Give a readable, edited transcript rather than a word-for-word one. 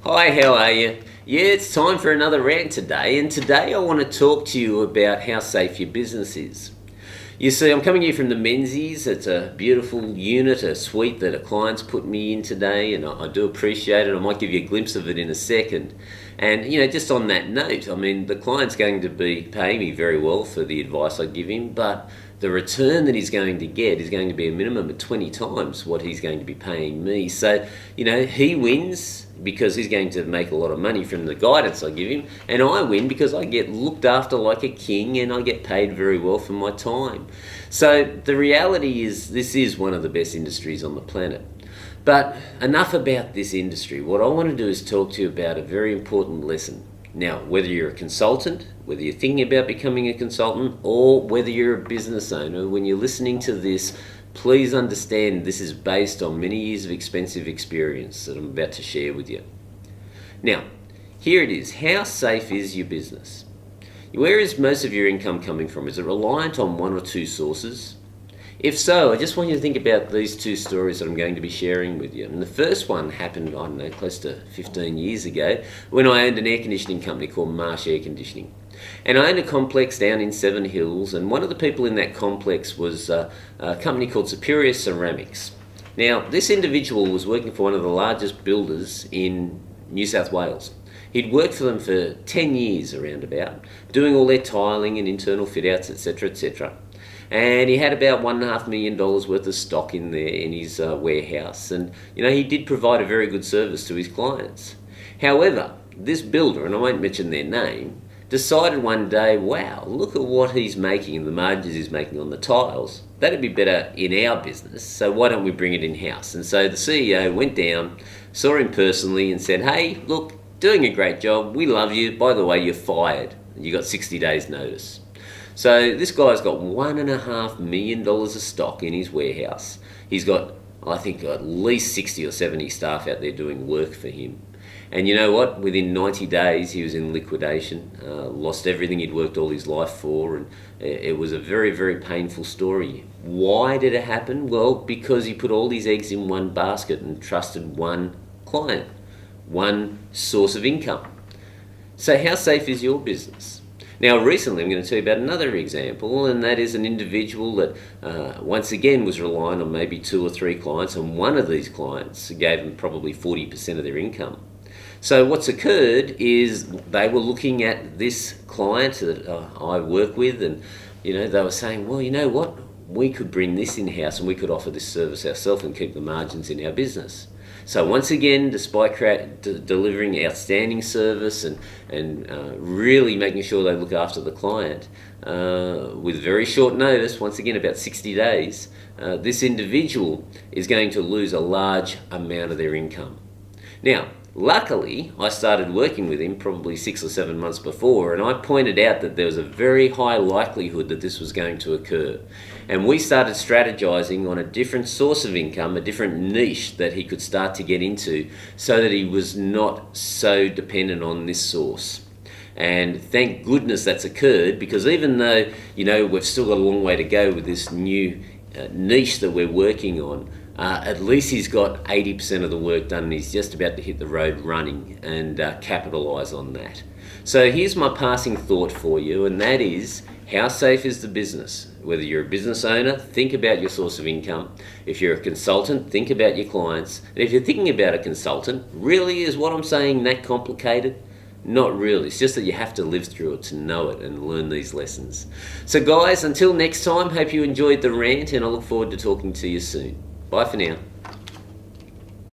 Hi, how are you? Yeah, it's time for another rant today, and today I want to talk to you about how safe your business is. You see, I'm coming here from the Menzies. It's a beautiful unit, a suite that a client's put me in today, and I do appreciate it. I might give you a glimpse of it in a second. And, just on that note, I mean, the client's going to be paying me very well for the advice I give him, but the return that he's going to get is going to be a minimum of 20 times what he's going to be paying me. So, he wins because he's going to make a lot of money from the guidance I give him, and I win because I get looked after like a king and I get paid very well for my time. So the reality is this is one of the best industries on the planet. But enough about this industry. What I want to do is talk to you about a very important lesson. Now, whether you're a consultant, whether you're thinking about becoming a consultant, or whether you're a business owner, when you're listening to this, please understand this is based on many years of expensive experience that I'm about to share with you. Now, here it is. How safe is your business? Where is most of your income coming from? Is it reliant on one or two sources? If so, I just want you to think about these two stories that I'm going to be sharing with you. And the first one happened, close to 15 years ago, when I owned an air conditioning company called Marsh Air Conditioning. And I owned a complex down in Seven Hills, and one of the people in that complex was a company called Superior Ceramics. Now, this individual was working for one of the largest builders in New South Wales. He'd worked for them for 10 years around about, doing all their tiling and internal fit-outs, etc., etc. And he had about $1.5 million worth of stock in there in his warehouse. And, he did provide a very good service to his clients. However, this builder, and I won't mention their name, decided one day, wow, look at what he's making and the margins he's making on the tiles. That'd be better in our business, so why don't we bring it in-house? And so the CEO went down, saw him personally and said, hey, look, doing a great job, we love you, by the way, you're fired. You got 60 days notice. So this guy's got $1.5 million of stock in his warehouse. He's got, I think, at least 60 or 70 staff out there doing work for him. And you know what? Within 90 days, he was in liquidation, lost everything he'd worked all his life for, and it was a very, very painful story. Why did it happen? Well, because he put all his eggs in one basket and trusted one client, one source of income. So how safe is your business? Now, recently I'm going to tell you about another example, and that is an individual that once again was relying on maybe 2 or 3 clients, and one of these clients gave them probably 40% of their income. So what's occurred is they were looking at this client that I work with, and they were saying, well, you know what, we could bring this in-house and we could offer this service ourselves and keep the margins in our business. So once again, despite delivering outstanding service and really making sure they look after the client, with very short notice, once again about 60 days, this individual is going to lose a large amount of their income. Now, luckily, I started working with him probably 6 or 7 months before, and I pointed out that there was a very high likelihood that this was going to occur. And we started strategizing on a different source of income, a different niche that he could start to get into so that he was not so dependent on this source. And thank goodness that's occurred, because even though, we've still got a long way to go with this new niche that we're working on, at least he's got 80% of the work done and he's just about to hit the road running and capitalise on that. So here's my passing thought for you, and that is, how safe is the business? Whether you're a business owner, think about your source of income. If you're a consultant, think about your clients. And if you're thinking about a consultant, really is what I'm saying that complicated? Not really. It's just that you have to live through it to know it and learn these lessons. So guys, until next time, hope you enjoyed the rant, and I look forward to talking to you soon. Bye for now.